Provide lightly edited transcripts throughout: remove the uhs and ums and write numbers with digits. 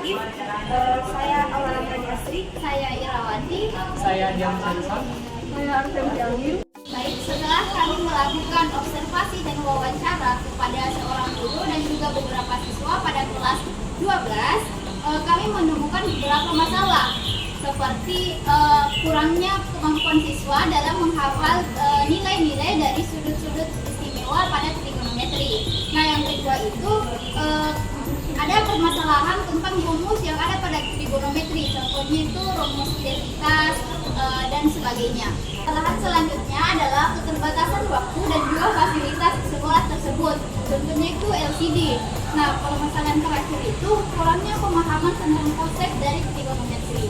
Arif. Saya Aurora Pranyasri. Saya Irawati. Saya Diam Sansan. Saya Arfem Jamil. Baik, setelah kami melakukan observasi dan wawancara kepada seorang guru dan juga beberapa siswa pada kelas 12, kami menemukan beberapa masalah seperti kurangnya kemampuan siswa dalam menghafal nilai-nilai dari sudut-sudut istimewa pada trigonometri. Nah, yang kedua itu ada permasalahan tentang rumus yang ada pada trigonometri, contohnya itu rumus identitas dan sebagainya. Kesalahan selanjutnya adalah keterbatasan waktu dan juga fasilitas sekolah tersebut, contohnya itu LCD. Nah, permasalahan terakhir itu kurangnya pemahaman tentang konsep dari trigonometri.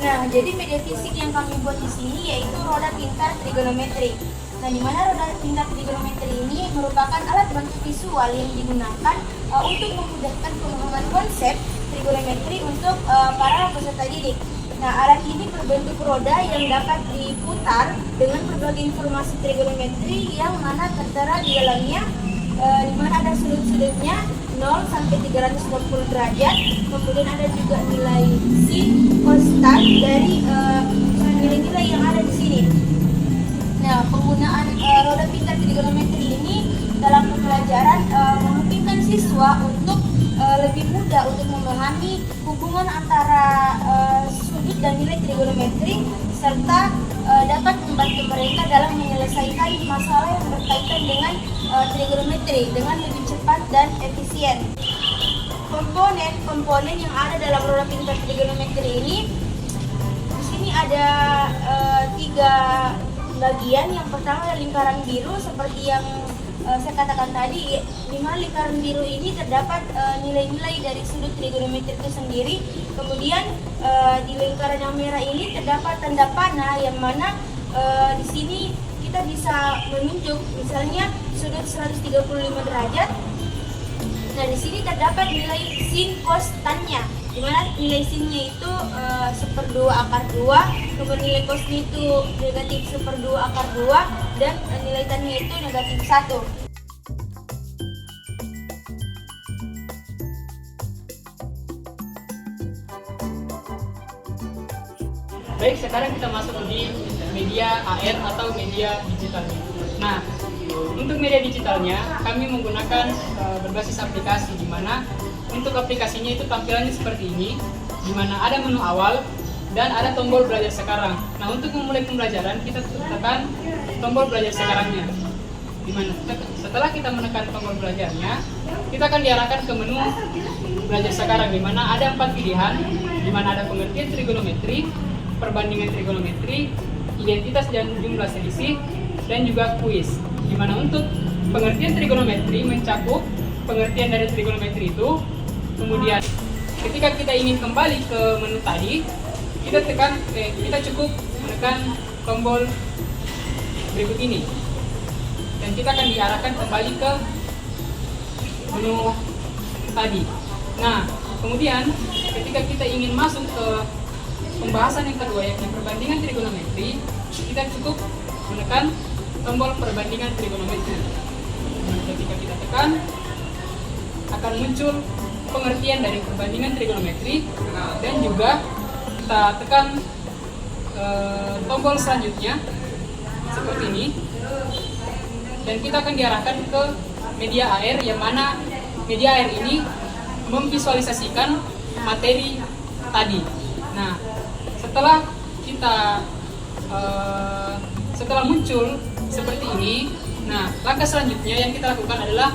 Nah, jadi media fisik yang kami buat di sini yaitu roda pintar trigonometri. Nah, di mana roda pintar trigonometri ini merupakan alat bantu visual yang digunakan untuk memudahkan pemahaman konsep trigonometri untuk para peserta didik. Nah, alat ini berbentuk roda yang dapat diputar dengan berbagai informasi trigonometri yang mana tertera di dalamnya, di mana ada sudut-sudutnya 0 sampai 360 derajat. Kemudian ada juga nilai sin, cos, tan dari nilai-nilai yang ada di sini. Nah, penggunaan roda pintar trigonometri ini dalam pembelajaran memungkinkan siswa untuk lebih mudah untuk memahami hubungan antara sudut dan nilai trigonometri serta dapat membantu mereka dalam menyelesaikan masalah yang berkaitan dengan trigonometri dengan lebih cepat dan efisien. Komponen yang ada dalam roda pintar trigonometri ini, di sini ada 3 bagian. Yang pertama adalah lingkaran biru seperti yang saya katakan tadi, di mana lingkaran biru ini terdapat nilai-nilai dari sudut trigonometri itu sendiri. Kemudian di lingkaran yang merah ini terdapat tanda panah yang mana di sini kita bisa menunjuk misalnya sudut 135 derajat. Nah, di sini terdapat nilai sin, cos, tan-nya, di mana nilai sin-nya itu 1/2 akar 2, kemudian nilai cos-nya itu negatif 1/2 akar 2, dan nilai tan-nya itu negatif 1. Baik, sekarang kita masuk di media AR atau media digital. Nah, untuk media digitalnya kami menggunakan berbasis aplikasi, di mana untuk aplikasinya itu tampilannya seperti ini, di mana ada menu awal dan ada tombol belajar sekarang. Nah, untuk memulai pembelajaran kita tekan tombol belajar sekarangnya. Di mana setelah kita menekan tombol belajarnya, kita akan diarahkan ke menu belajar sekarang, di mana ada 4 pilihan, di mana ada pengertian trigonometri, perbandingan trigonometri, identitas dan jumlah selisih, dan juga kuis. Di mana untuk pengertian trigonometri mencakup pengertian dari trigonometri itu. Kemudian ketika kita ingin kembali ke menu tadi, kita cukup menekan tombol berikut ini, dan kita akan diarahkan kembali ke menu tadi. Nah, kemudian ketika kita ingin masuk ke pembahasan yang kedua, yakni perbandingan trigonometri, kita cukup menekan tombol perbandingan trigonometri. Ketika kita tekan, akan muncul pengertian dari perbandingan trigonometri, dan juga kita tekan tombol selanjutnya seperti ini, dan kita akan diarahkan ke media AR, yang mana media AR ini memvisualisasikan materi tadi. Nah, setelah muncul seperti ini, nah langkah selanjutnya yang kita lakukan adalah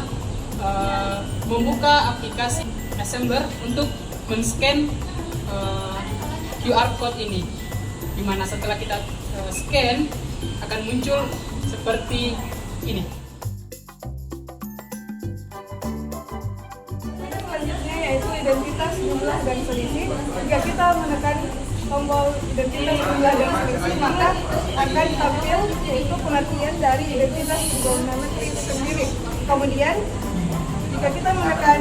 membuka aplikasi Assembler untuk men-scan QR code ini, dimana setelah kita scan akan muncul seperti ini. Selanjutnya yaitu identitas, jumlah, dan selisih. Jika kita menekan tombol identitas, jumlah, dan selisih, maka akan tampil yaitu pengertian dari identitas trigonometri itu sendiri. Kemudian jika kita menekan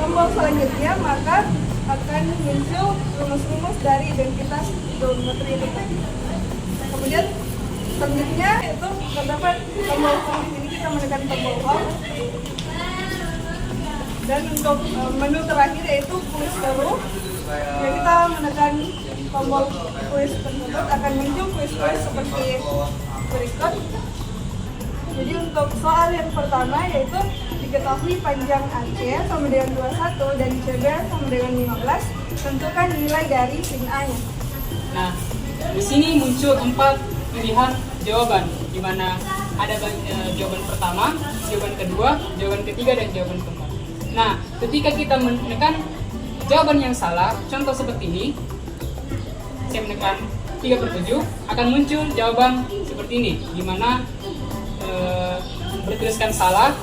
tombol selanjutnya, maka akan muncul rumus-rumus dari identitas trigonometri itu. Kemudian selanjutnya itu terdapat tombol home. Ini kita menekan tombol home. Dan untuk menu terakhir yaitu kuis baru. Ya, kita menekan tombol kuis tersebut akan muncul kuis-kuis seperti berikut. Jadi untuk soal yang pertama yaitu diketahui panjang AC sama dengan 21 dan CB sama dengan 15. Tentukan nilai dari sin A-nya. Nah, di sini muncul 4 pilihan jawaban, di mana ada jawaban pertama, jawaban kedua, jawaban ketiga, dan jawaban keempat. Nah, ketika kita menekan jawaban yang salah, contoh seperti ini, saya menekan 3/7, akan muncul jawaban seperti ini, di mana bertuliskan salah,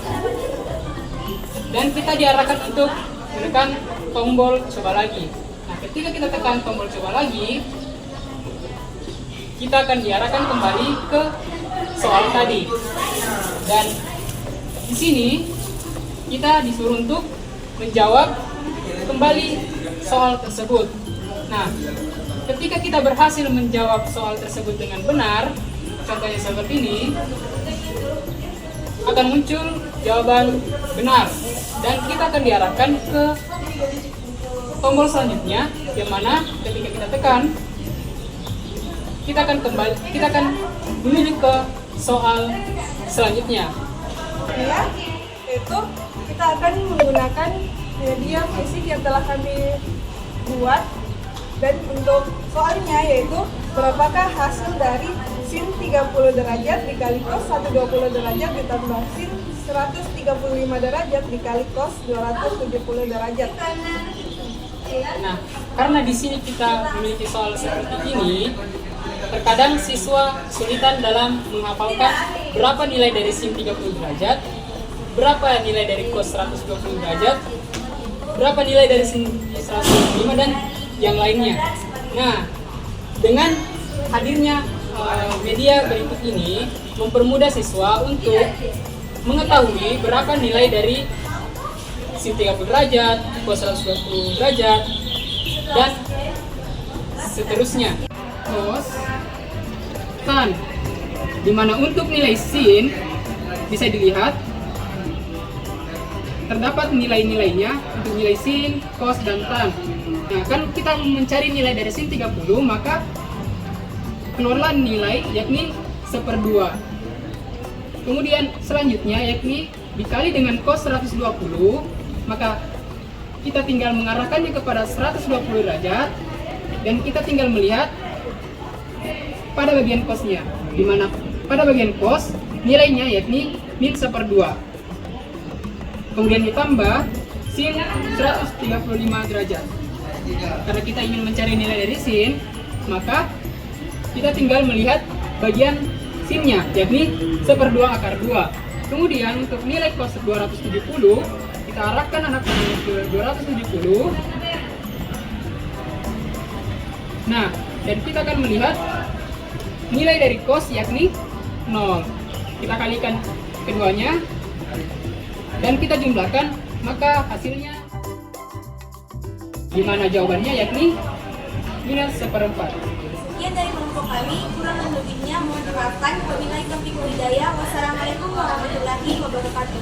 dan kita diarahkan untuk menekan tombol coba lagi. Nah, ketika kita tekan tombol coba lagi, kita akan diarahkan kembali ke soal tadi. Dan di sini kita disuruh untuk menjawab kembali soal tersebut. Nah, ketika kita berhasil menjawab soal tersebut dengan benar, contohnya seperti ini, akan muncul jawaban benar, dan kita akan diarahkan ke tombol selanjutnya, yang mana ketika kita tekan, kita akan menuju ke soal selanjutnya. Ya, yaitu kita akan menggunakan media fisik yang telah kami buat, dan untuk soalnya yaitu berapakah hasil dari sin 30 derajat dikali cos 120 derajat ditambah sin 135 derajat dikali cos 270 derajat. Nah, karena di sini kita memiliki soal seperti ini, terkadang siswa kesulitan dalam menghafalkan berapa nilai dari sin 30 derajat, berapa nilai dari cos 120 derajat, berapa nilai dari sin 105, dan yang lainnya. Nah, dengan hadirnya media berikut ini mempermudah siswa untuk mengetahui berapa nilai dari sin 30 derajat, cos 120 derajat, dan seterusnya. Cos, tan, dimana untuk nilai sin bisa dilihat terdapat nilai-nilainya untuk nilai sin, cos, dan tan. Nah, kan kita mencari nilai dari sin 30, maka keluarlah nilai yakni 1/2. Kemudian selanjutnya yakni dikali dengan cos 120, maka kita tinggal mengarahkannya kepada 120 derajat, dan kita tinggal melihat pada bagian cosnya, di mana pada bagian cos nilainya yakni min 1/2. Kemudian ditambah sin 135 derajat. Karena kita ingin mencari nilai dari sin, maka kita tinggal melihat bagian sinnya, yakni 1/2 akar 2. Kemudian untuk nilai cos 270, kita arahkan anak panah ke 270. Nah, dan kita akan melihat nilai dari cos yakni 0. Kita kalikan keduanya, dan kita jumlahkan, maka hasilnya di mana jawabannya yakni minus 1/4. Sekian dari kelompok kami, kurang dan lebihnya mohon dimaafkan. Wabillahi taufiq wal hidayah. Wassalamualaikum warahmatullahi wabarakatuh.